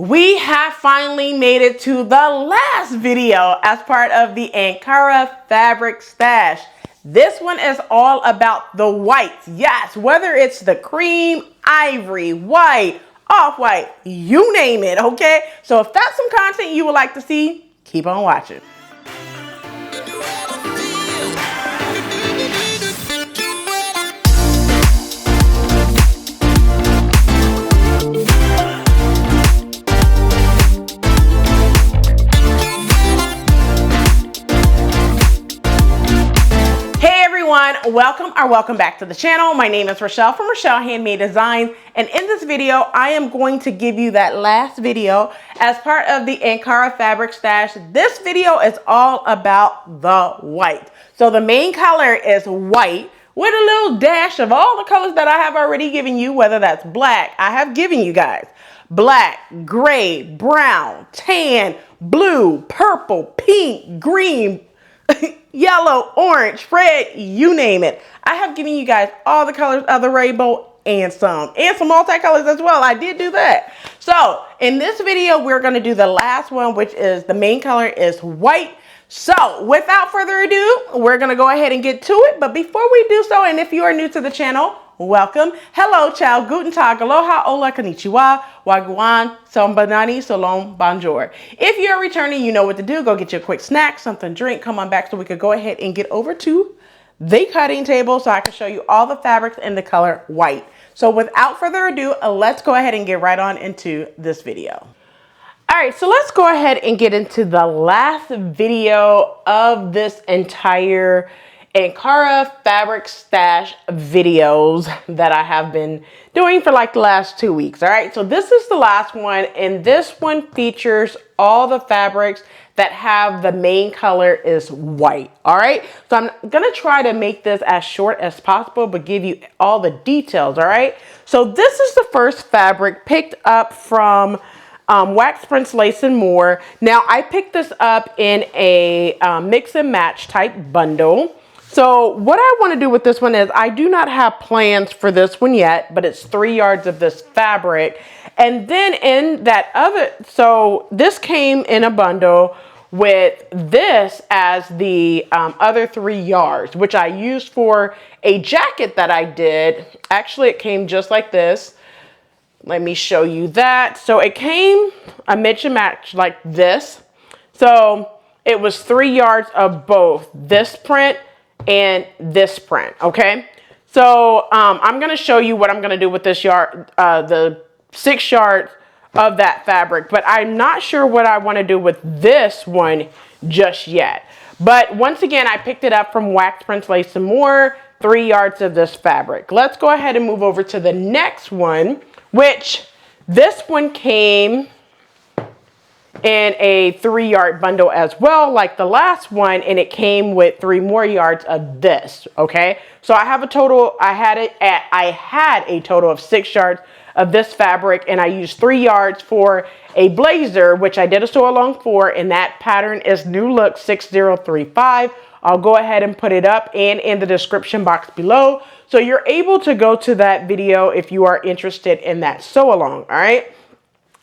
We have finally made it to the last video as part of the Ankara fabric stash. This one is all about the whites. Yes, whether it's the cream, ivory, white, off-white, you name it, okay? So if that's some content you would like to see, keep on watching. Welcome back to the channel. My name is Rochelle from Rochelle.Handmade.Designs, and in this video I am going to give you that last video as part of the Ankara fabric stash. This video is all about the white. So the main color is white with a little dash of all the colors that I have already given you, whether that's black. I have given you guys black, gray, brown, tan, blue, purple, pink, green, yellow, orange, red, you name it. I have given you guys all the colors of the rainbow and some multicolors as well. I did do that. So in this video, we're going to do the last one, which is the main color is white. So without further ado, we're going to go ahead and get to it. But before we do so, and if you are new to the channel, welcome. Hello, ciao, guten tag, aloha, hola, konnichiwa, wagwan, sombanani, salom, bonjour. If you're returning, you know what to do. Go get you a quick snack, something to drink. Come on back so we could go ahead and get over to the cutting table so I can show you all the fabrics in the color white. So without further ado, let's go ahead and get right on into this video. All right, so let's go ahead and get into the last video of this entire Ankara fabric stash videos that I have been doing for like the last 2 weeks. All right, so this is the last one, and this one features all the fabrics that have the main color is white. All right, so I'm gonna try to make this as short as possible but give you all the details. All right, so this is the first fabric picked up from Wax Prints Lace and More. Now I picked this up in a mix and match type bundle. So what I want to do with this one is I do not have plans for this one yet, but it's 3 yards of this fabric. And then in that other, so this came in a bundle with this as the other 3 yards, which I used for a jacket that I did. Actually, it came just like this. Let me show you that. So it came a mix and match like this. So it was 3 yards of both this print and this print. Okay, so I'm going to show you what I'm going to do with this yard, the 6 yards of that fabric, but I'm not sure what I want to do with this one just yet. But once again, I picked it up from Wax Prints Lace and More, 3 yards of this fabric. Let's go ahead and move over to the next one, which this one came in a 3 yard bundle as well, like the last one, and it came with 3 more yards of this. Okay, so I have a total, I had a total of 6 yards of this fabric, and I used 3 yards for a blazer, which I did a sew along for, and that pattern is New Look 6035. I'll go ahead and put it up and in the description box below, so you're able to go to that video if you are interested in that sew along. All right,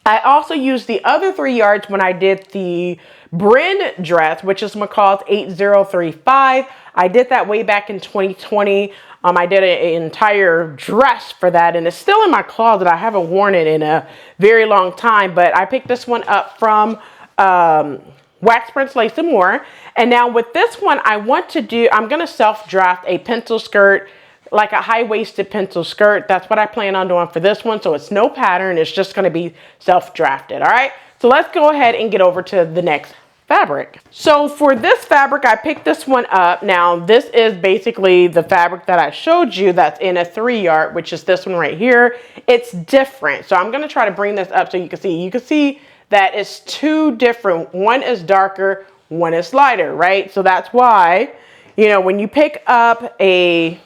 I also used the other 3 yards when I did the Bryn dress, which is McCall's 8035. I did that way back in 2020. I did an entire dress for that, and it's still in my closet. I haven't worn it in a very long time, but I picked this one up from Wax Prints Lace and More. And now with this one, I'm going to self-draft a pencil skirt, like a high-waisted pencil skirt. That's what I plan on doing for this one. So it's no pattern. It's just going to be self-drafted. All right. So let's go ahead and get over to the next fabric. So for this fabric, I picked this one up. Now this is basically the fabric that I showed you that's in a 3 yard, which is this one right here. It's different. So I'm going to try to bring this up so you can see. You can see that it's 2 different. One is darker, one is lighter, right? So that's why, you know, when you pick up a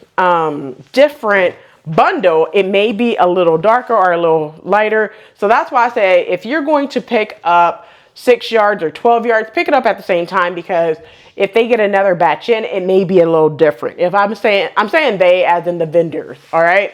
different bundle, it may be a little darker or a little lighter. So that's why I say if you're going to pick up 6 yards or 12 yards, pick it up at the same time, because if they get another batch in, it may be a little different. If I'm saying they as in the vendors. All right.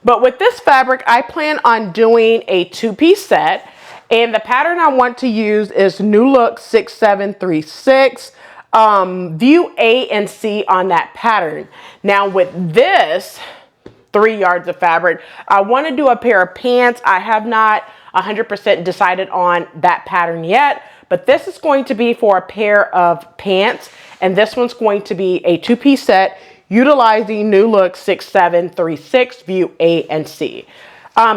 But with this fabric, I plan on doing a two-piece set. And the pattern I want to use is New Look 6736. View A and C on that pattern. Now with this 3 yards of fabric, I want to do a pair of pants. I have not 100% decided on that pattern yet, but this is going to be for a pair of pants, and this one's going to be a two-piece set utilizing New Look 6736 view A and C.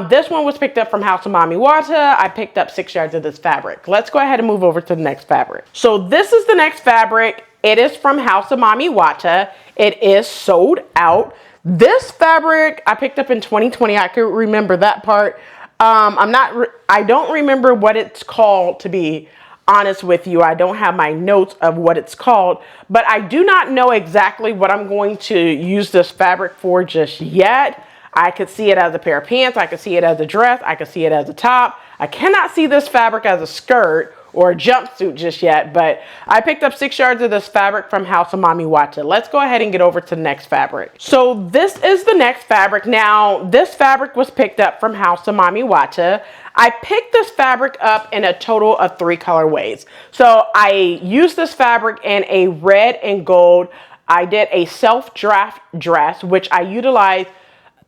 This one was picked up from House of Mami Wata. I picked up 6 yards of this fabric. Let's go ahead and move over to the next fabric. So this is the next fabric. It is from House of Mami Wata. It is sold out. This fabric I picked up in 2020. I could remember that part. I don't remember what it's called, to be honest with you. I don't have my notes of what it's called, but I do not know exactly what I'm going to use this fabric for just yet. I could see it as a pair of pants. I could see it as a dress. I could see it as a top. I cannot see this fabric as a skirt or a jumpsuit just yet, but I picked up 6 yards of this fabric from House of Mami Wata. Let's go ahead and get over to the next fabric. So this is the next fabric. Now, this fabric was picked up from House of Mami Wata. I picked this fabric up in a total of 3 colorways. So I used this fabric in a red and gold. I did a self-draft dress, which I utilized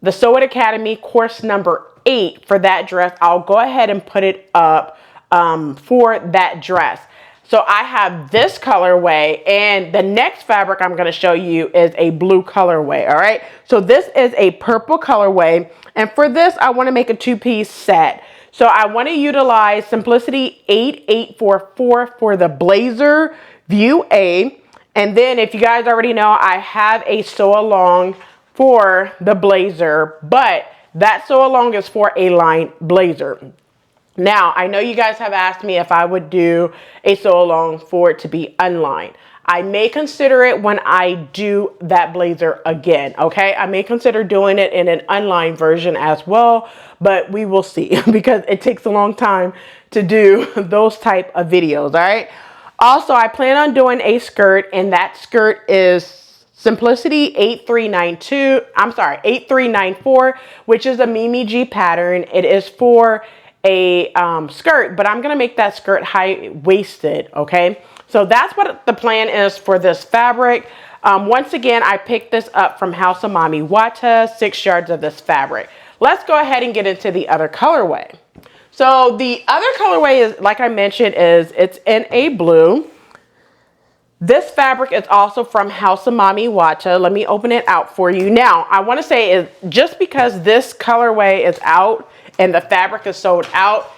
the Sew It Academy course number 8 for that dress. I'll go ahead and put it up for that dress. So I have this colorway, and the next fabric I'm going to show you is a blue colorway. All right. So this is a purple colorway. And for this, I want to make a two-piece set. So I want to utilize Simplicity 8844 for the blazer view A. And then if you guys already know, I have a sew along for the blazer, but that sew along is for a line blazer. Now, I know you guys have asked me if I would do a sew along for it to be unlined. I may consider it when I do that blazer again, okay? I may consider doing it in an unlined version as well, but we will see because it takes a long time to do those type of videos, all right? Also, I plan on doing a skirt, and that skirt is Simplicity 8394, which is a Mimi G pattern. It is for a skirt, but I'm gonna make that skirt high-waisted, okay? So that's what the plan is for this fabric. Once again, I picked this up from House of Mami Wata, 6 yards of this fabric. Let's go ahead and get into the other colorway. So the other colorway is, like I mentioned, it's in a blue. This fabric is also from House of Mami Wata. Let me open it out for you. Now, I want to say is just because this colorway is out and the fabric is sold out,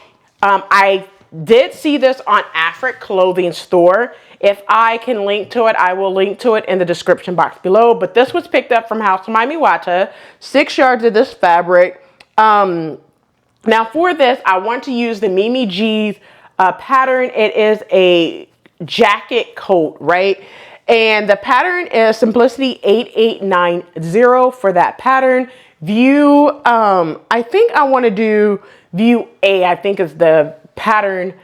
I did see this on Afric Clothing Store. If I can link to it, I will link to it in the description box below. But this was picked up from House of Mami Wata, 6 yards of this fabric. Now for this, I want to use the Mimi G's pattern. It is a jacket coat, right? And the pattern is Simplicity 8890 for that pattern. View, I think I want to do view A, I think is the pattern,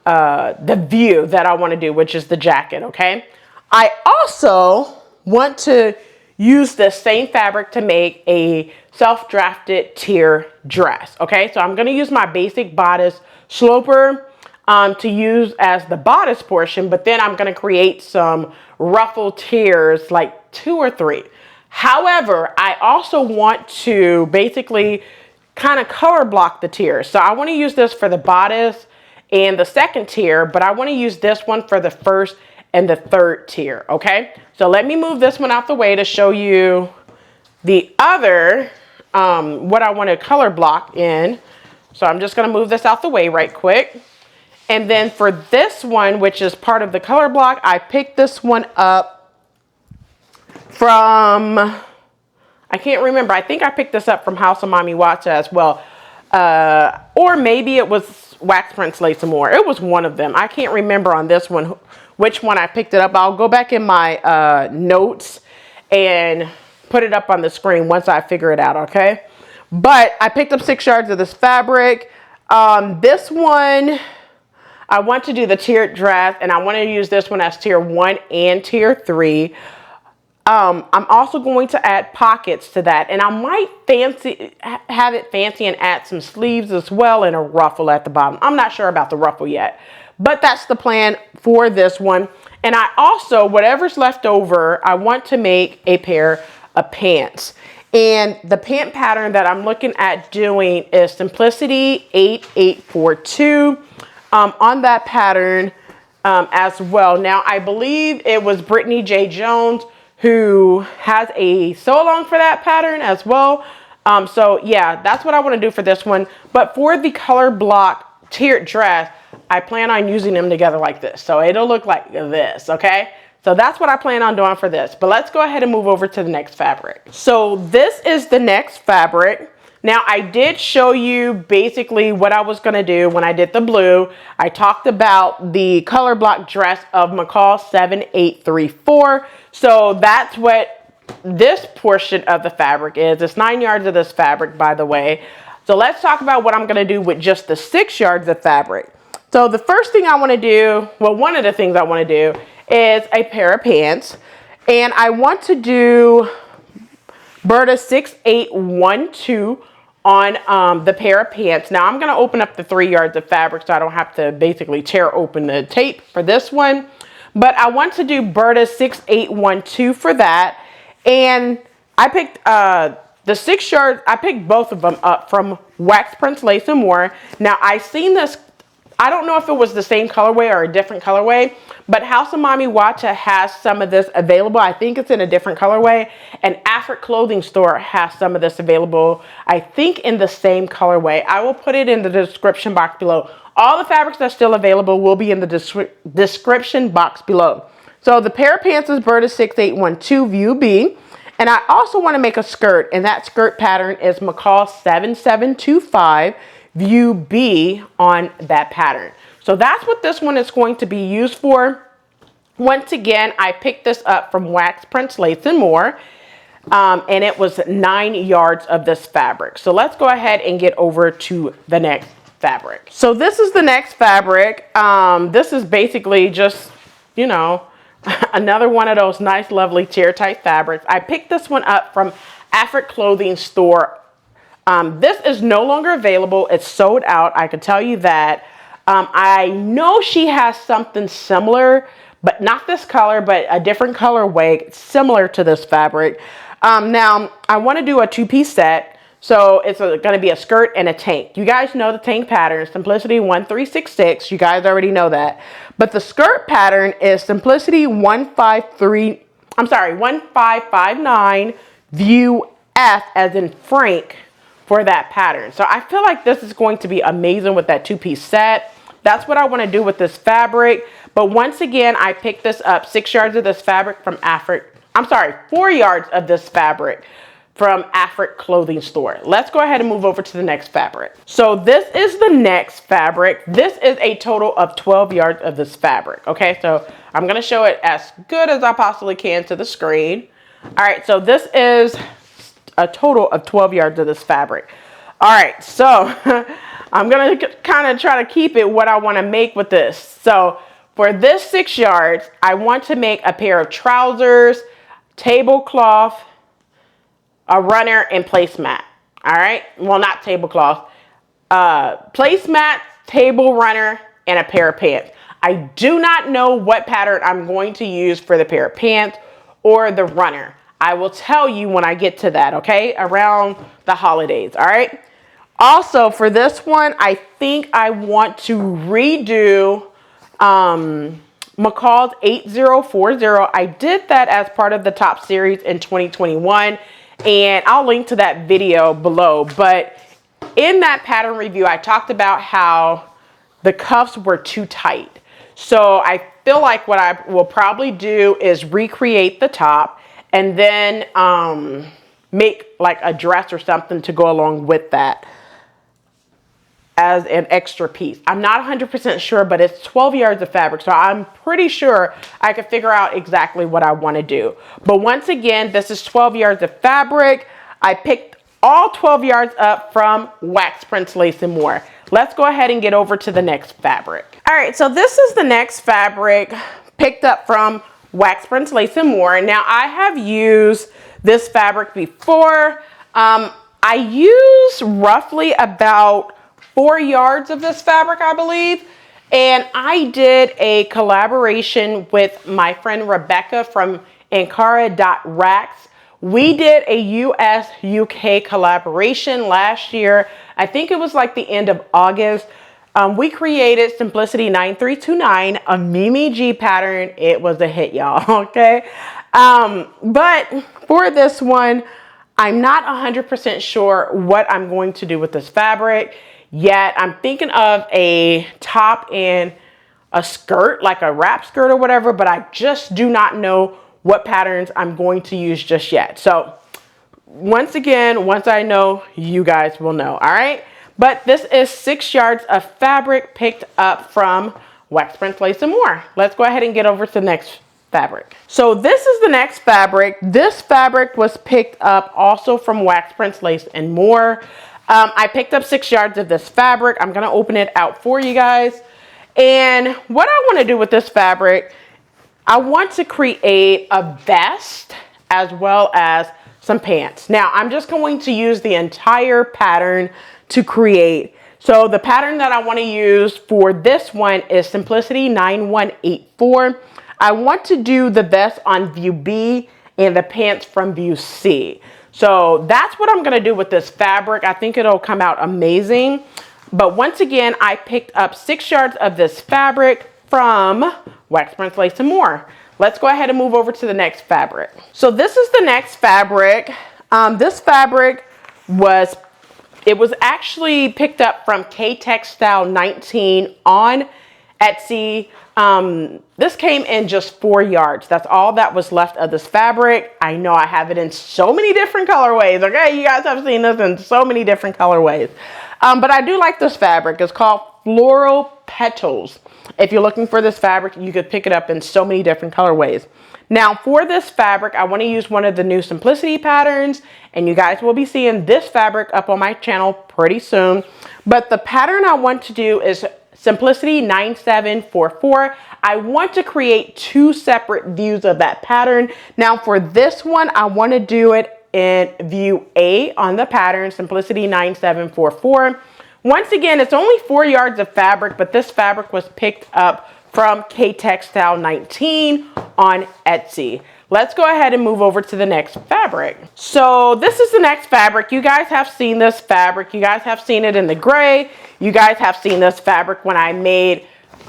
the view that I want to do, which is the jacket, okay? I also want to use the same fabric to make a self-drafted tier dress, okay? So I'm going to use my basic bodice sloper to use as the bodice portion, but then I'm going to create some ruffled tiers, like 2 or 3. However, I also want to basically kind of color block the tiers. So I want to use this for the bodice and the second tier, but I want to use this one for the first and the third tier, okay? So let me move this one out the way to show you the other, what I want to color block in. So I'm just going to move this out the way right quick. And then for this one, which is part of the color block, I picked this one up from, I can't remember. I think I picked this up from House of Mami Wata as well. Or maybe it was Wax Prince Lace More. It was one of them. I can't remember on this one which one I picked it up. I'll go back in my notes and put it up on the screen once I figure it out, okay? But I picked up 6 yards of this fabric. This one, I want to do the tiered dress, and I want to use this one as tier 1 and tier 3. I'm also going to add pockets to that, and I might have it fancy and add some sleeves as well and a ruffle at the bottom. I'm not sure about the ruffle yet, but that's the plan for this one. And I also, whatever's left over, I want to make a pair of pants. And the pant pattern that I'm looking at doing is Simplicity 8842 on that pattern as well. Now, I believe it was Brittany J. Jones who has a sew along for that pattern as well. So yeah, that's what I want to do for this one. But for the color block tiered dress, I plan on using them together like this. So it'll look like this, okay? So that's what I plan on doing for this. But let's go ahead and move over to the next fabric. So this is the next fabric. Now, I did show you basically what I was going to do when I did the blue. I talked about the color block dress of McCall 7834. So that's what this portion of the fabric is. It's 9 yards of this fabric, by the way. So let's talk about what I'm going to do with just the 6 yards of fabric. So the first thing I want to do, well, one of the things I want to do is a pair of pants. And I want to do Berta 6812 on the pair of pants. Now I'm going to open up the 3 yards of fabric so I don't have to basically tear open the tape for this one. But I want to do Berta 6812 for that. And I picked the 6 yards, I picked both of them up from Wax Prints Lace and More. Now I seen this, I don't know if it was the same colorway or a different colorway, but House of Mommy Watcha has some of this available. I think it's in a different colorway. And Afrik Clothing Store has some of this available, I think in the same colorway. I will put it in the description box below. All the fabrics that's still available will be in the description box below. So the pair of pants is Berta 6812 View B. And I also want to make a skirt, and that skirt pattern is McCall 7725 View B on that pattern. So that's what this one is going to be used for. Once again, I picked this up from Wax Prints Lace and More, and it was 9 yards of this fabric. So let's go ahead and get over to the next fabric. So this is the next fabric. This is basically just, you know, another one of those nice, lovely tear type fabrics. I picked this one up from Afrik Clothing Store. This is no longer available. It's sold out. I can tell you that. I know she has something similar, but not this color, but a different colorway similar to this fabric. Now, I want to do a two-piece set. So it's going to be a skirt and a tank. You guys know the tank pattern, Simplicity 1366. You guys already know that. But the skirt pattern is Simplicity 1559 View F as in Frank for that pattern. So I feel like this is going to be amazing with that two-piece set. That's what I want to do with this fabric. But once again, I picked this up 6 yards of this fabric from 4 yards of this fabric from Afrik Clothing Store. Let's go ahead and move over to the next fabric. So this is the next fabric. This is a total of 12 yards of this fabric. Okay, so I'm going to show it as good as I possibly can to the screen. All right, so this is a total of 12 yards of this fabric. All right, so I'm going to kind of try to keep it what I want to make with this. So for this 6 yards, I want to make a pair of trousers, tablecloth, a runner, and placemat. All right, well, not tablecloth, placemat, table runner, and a pair of pants. I do not know what pattern I'm going to use for the pair of pants or the runner. I will tell you when I get to that, okay, around the holidays. All right. Also, for this one, I think I want to redo McCall's 8040. I did that as part of the top series in 2021, and I'll link to that video below. But in that pattern review, I talked about how the cuffs were too tight. So I feel like what I will probably do is recreate the top and then make like a dress or something to go along with that as an extra piece. I'm not 100% sure, but it's 12 yards of fabric, so I'm pretty sure I can figure out exactly what I want to do. But once again, this is 12 yards of fabric. I picked all 12 yards up from Wax Prints Lace and More. Let's go ahead and get over to the next fabric. All right, so this is the next fabric picked up from Wax Prints Lace and More. Now I have used this fabric before. I used roughly about 4 yards of this fabric, I believe. And I did a collaboration with my friend Rebecca from Ankara.Racks. We did a US UK collaboration last year. I think it was like the end of August. We created Simplicity 9329, a Mimi G pattern. It was a hit, y'all, okay? But for this one, I'm not 100% sure what I'm going to do with this fabric yet. I'm thinking of a top and a skirt, like a wrap skirt or whatever, but I just do not know what patterns I'm going to use just yet. So once again, once I know, you guys will know, all right? But this is 6 yards of fabric picked up from Wax Prints Lace and More. Let's go ahead and get over to the next fabric. So this is the next fabric. This fabric was picked up also from Wax Prints Lace and More. I picked up 6 yards of this fabric. I'm gonna open it out for you guys. And what I wanna do with this fabric, I want to create a vest as well as some pants. Now I'm just going to use the entire pattern to create. So the pattern that I want to use for this one is Simplicity 9184. I want to do the vest on view B and the pants from view C. So that's what I'm going to do with this fabric. I think it'll come out amazing. But once again, I picked up 6 yards of this fabric from Wax Prints Lace and More. Let's go ahead and move over to the next fabric. So this is the next fabric. This fabric was actually picked up from K-Textile 19 on Etsy. This came in just 4 yards. That's all that was left of this fabric. I know I have it in so many different colorways. Okay, you guys have seen this in so many different colorways. But I do like this fabric. It's called Floral Petals. If you're looking for this fabric, you could pick it up in so many different colorways. Now for this fabric, I want to use one of the new Simplicity patterns, and you guys will be seeing this fabric up on my channel pretty soon. But the pattern I want to do is Simplicity 9744. I want to create 2 separate views of that pattern. Now for this one, I want to do it in view A on the pattern, Simplicity 9744. Once again, it's only 4 yards of fabric, but this fabric was picked up from K-Textile 19 on Etsy. Let's go ahead and move over to the next fabric. So this is the next fabric. You guys have seen this fabric. You guys have seen it in the gray. You guys have seen this fabric when I made,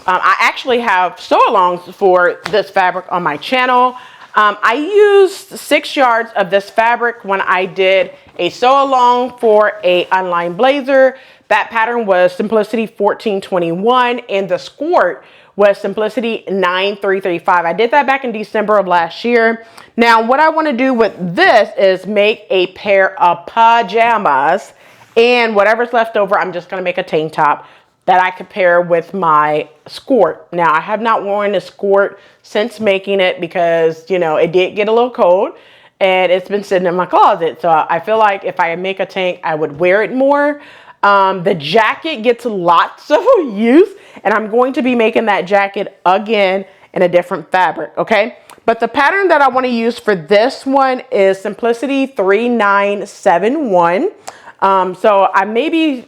I actually have sew-alongs for this fabric on my channel. I used 6 yards of this fabric when I did a sew-along for a online blazer. That pattern was Simplicity 1421, and the skirt was Simplicity 9335. I did that back in December of last year. Now, what I want to do with this is make a pair of pajamas, and whatever's left over, I'm just going to make a tank top that I could pair with my skirt. Now, I have not worn a skirt since making it because, you know, it did get a little cold and it's been sitting in my closet. So I feel like if I make a tank, I would wear it more. The jacket gets lots of use, and I'm going to be making that jacket again in a different fabric, okay? But the pattern that I want to use for this one is Simplicity 3971. So I may be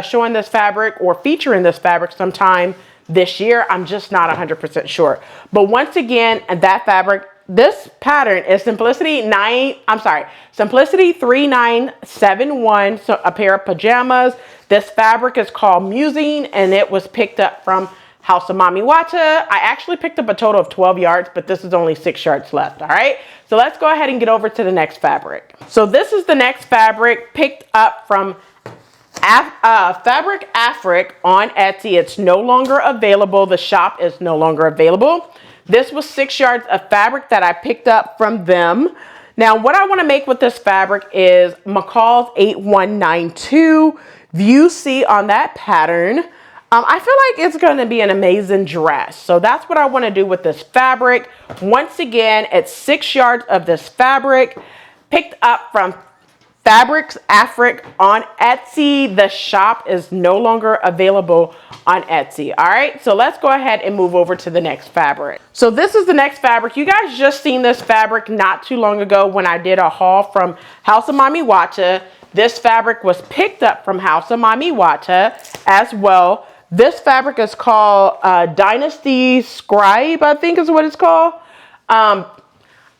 showing this fabric or featuring this fabric sometime this year. I'm just not 100% sure. But once again, that fabric, this pattern is Simplicity 3971, so a pair of pajamas. This fabric is called Musing, and it was picked up from House of Mami Wata. I actually picked up a total of 12 yards, but this is only 6 yards left, all right? So let's go ahead and get over to the next fabric. So this is the next fabric picked up from Fabric Afric on Etsy. It's no longer available. The shop is no longer available. This was 6 yards of fabric that I picked up from them. Now, what I want to make with this fabric is McCall's 8192 View C on that pattern. I feel like it's going to be an amazing dress. So that's what I want to do with this fabric. Once again, it's 6 yards of this fabric picked up from Fabrics Afric on Etsy. The shop is no longer available on Etsy. All right, so let's go ahead and move over to the next fabric. So this is the next fabric. You guys just seen this fabric not too long ago when I did a haul from House of Mami Wata. This fabric was picked up from House of Mami Wata as well. This fabric is called Dynasty Scribe, I think is what it's called.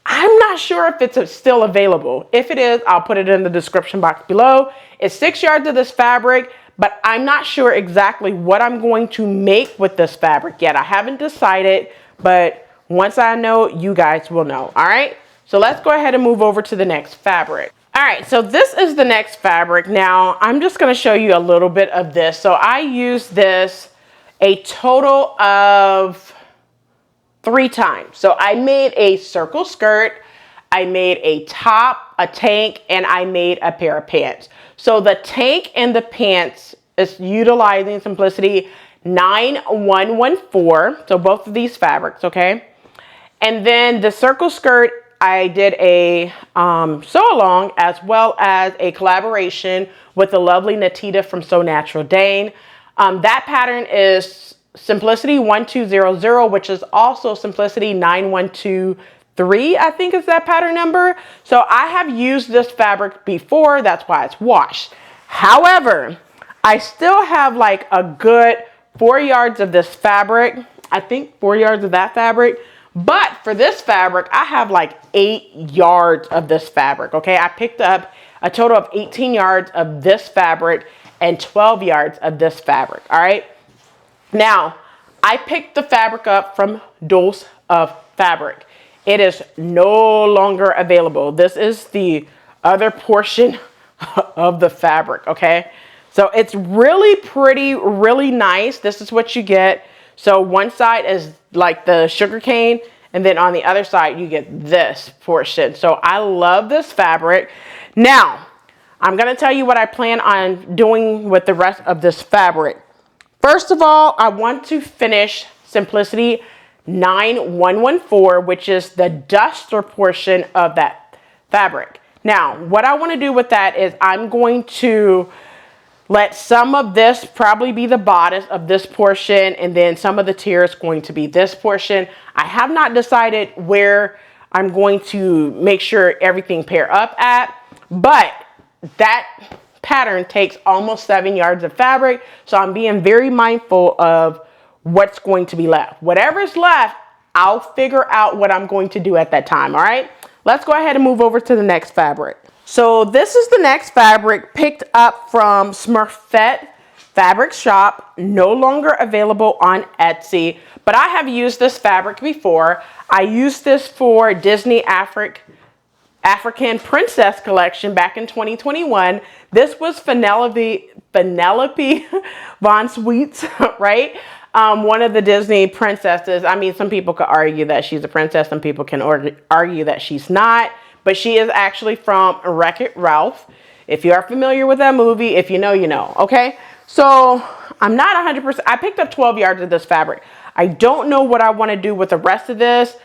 I'm not sure if it's still available. If it is, I'll put it in the description box below. It's 6 yards of this fabric, but I'm not sure exactly what I'm going to make with this fabric yet. I haven't decided, but once I know, you guys will know. All right, so let's go ahead and move over to the next fabric. All right, so this is the next fabric. Now, I'm just gonna show you a little bit of this. So I used this a total of 3 times. So I made a circle skirt, I made a top, a tank, and I made a pair of pants. So the tank and the pants is utilizing Simplicity 9114. So both of these fabrics, okay? And then the circle skirt, I did a sew along as well as a collaboration with the lovely Natita from So Natural Dane. That pattern is Simplicity 1200, which is also Simplicity 9123, I think is that pattern number. So I have used this fabric before, that's why it's washed. However, I still have like a good 4 yards of this fabric. I think 4 yards of that fabric. But for this fabric, I have like 8 yards of this fabric, okay? I picked up a total of 18 yards of this fabric and 12 yards of this fabric, all right? Now, I picked the fabric up from Dose of Fabric. It is no longer available. This is the other portion of the fabric, okay? So it's really pretty, really nice. This is what you get. So one side is like the sugar cane, and then on the other side, you get this portion. So I love this fabric. Now, I'm gonna tell you what I plan on doing with the rest of this fabric. First of all, I want to finish Simplicity 9114, which is the duster portion of that fabric. Now, what I want to do with that is I'm going to let some of this probably be the bodice of this portion, and then some of the tier is going to be this portion. I have not decided where I'm going to make sure everything pair up at, but that pattern takes almost 7 yards of fabric, so I'm being very mindful of what's going to be left. Whatever's left, I'll figure out what I'm going to do at that time, all right? Let's go ahead and move over to the next fabric. So this is the next fabric picked up from Smurfette Fabric Shop, no longer available on Etsy, but I have used this fabric before. I used this for Disney African Princess collection back in 2021. This was Penelope Von Sweets, right? One of the Disney princesses. I mean, some people could argue that she's a princess. Some people can argue that she's not. But she is actually from Wreck-It Ralph. If you are familiar with that movie, if you know, you know. Okay? So I'm not 100%. I picked up 12 yards of this fabric. I don't know what I want to do with the rest of this.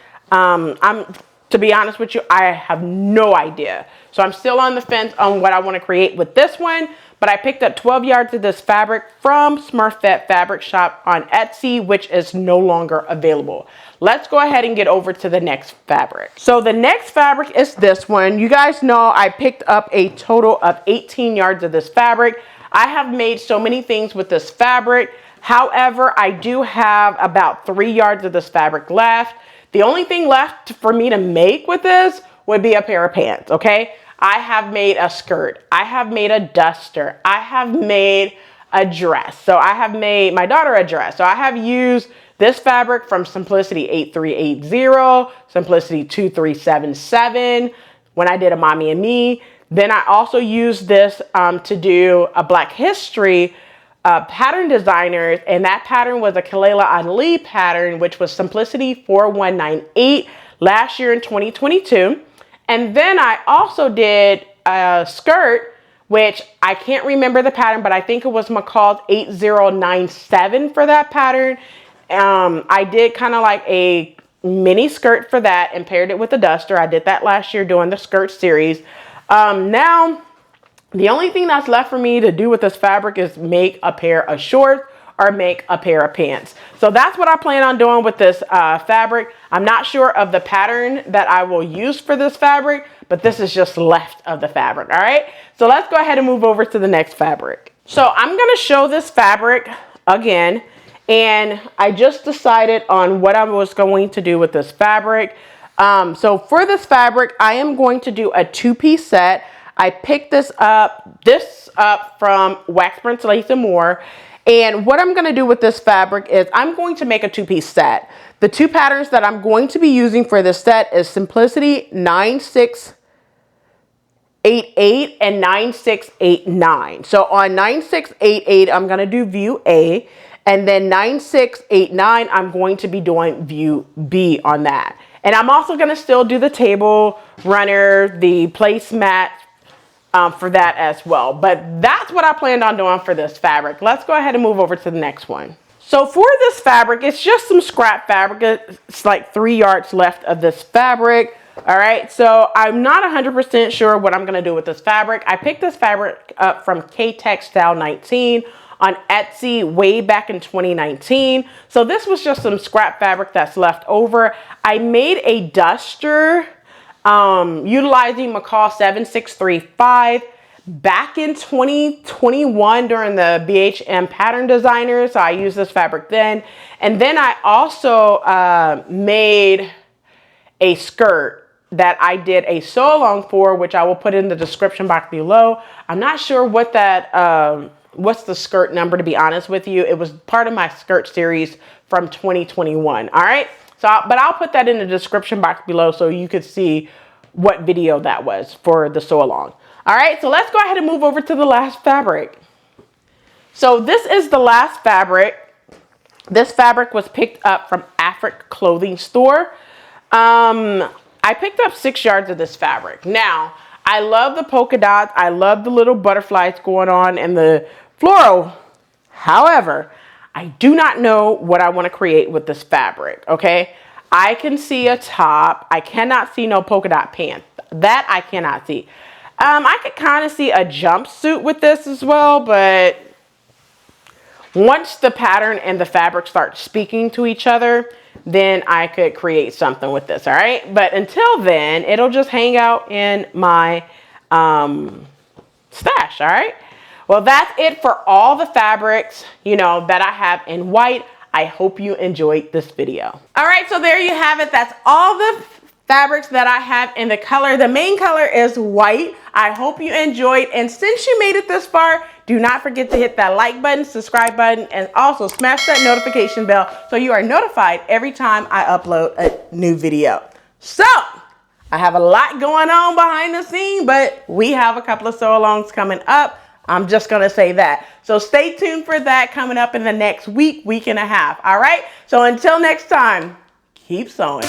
To be honest with you, I have no idea. So I'm still on the fence on what I want to create with this one. But I picked up 12 yards of this fabric from Smurfette Fabric Shop on Etsy, which is no longer available. Let's go ahead and get over to the next fabric. So the next fabric is this one. You guys know I picked up a total of 18 yards of this fabric. I have made so many things with this fabric. However, I do have about 3 yards of this fabric left. The only thing left for me to make with this would be a pair of pants, okay? I have made a skirt. I have made a duster. I have made a dress. So I have made my daughter a dress. So I have used this fabric from Simplicity 8380, Simplicity 2377, when I did a Mommy and Me. Then I also used this to do a Black History pattern designers, and that pattern was a Kalela Ali pattern, which was Simplicity 4198 last year in 2022. And then I also did a skirt, which I can't remember the pattern, but I think it was McCall's 8097 for that pattern. I did kind of like a mini skirt for that and paired it with a duster. I did that last year doing the skirt series. Now The only thing that's left for me to do with this fabric is make a pair of shorts or make a pair of pants. So that's what I plan on doing with this fabric. I'm not sure of the pattern that I will use for this fabric, but this is just left of the fabric, all right? So let's go ahead and move over to the next fabric. So I'm gonna show this fabric again, and I just decided on what I was going to do with this fabric. So for this fabric, I am going to do a 2-piece set. I picked this up from Wax Prints Lace and More. And what I'm going to do with this fabric is I'm going to make a 2-piece set. The 2 patterns that I'm going to be using for this set is Simplicity 9688 and 9689. So on 9688, I'm going to do view A, and then 9689, I'm going to be doing view B on that. And I'm also going to still do the table runner, the placemat, for that as well. But that's what I planned on doing for this fabric. Let's go ahead and move over to the next one. So for this fabric, it's just some scrap fabric. It's like 3 yards left of this fabric. All right, so I'm not 100% sure what I'm gonna do with this fabric. I picked this fabric up from K-Textile 19 on Etsy way back in 2019. So this was just some scrap fabric that's left over. I made a duster utilizing McCall 7635 back in 2021 during the BHM pattern designer. So I used this fabric then. And then I also made a skirt that I did a sew along for, which I will put in the description box below. I'm not sure what that, what's the skirt number, to be honest with you. It was part of my skirt series from 2021. All right. So, but I'll put that in the description box below so you could see what video that was for the sew along. All right, so let's go ahead and move over to the last fabric. So this is the last fabric. This fabric was picked up from Afric Clothing Store. I picked up 6 yards of this fabric. Now, I love the polka dots. I love the little butterflies going on and the floral. However, I do not know what I want to create with this fabric, okay? I can see a top. I cannot see no polka dot pants. That I cannot see. I could kind of see a jumpsuit with this as well, but once the pattern and the fabric start speaking to each other, then I could create something with this, all right? But until then, it'll just hang out in my stash, all right? Well, that's it for all the fabrics, you know, that I have in white. I hope you enjoyed this video. All right, so there you have it. That's all the fabrics that I have in the color. The main color is white. I hope you enjoyed. And since you made it this far, do not forget to hit that like button, subscribe button, and also smash that notification bell so you are notified every time I upload a new video. So, I have a lot going on behind the scene, but we have a couple of sew-alongs coming up. I'm just going to say that. So stay tuned for that coming up in the next week, week and a half. All right. So until next time, keep sewing.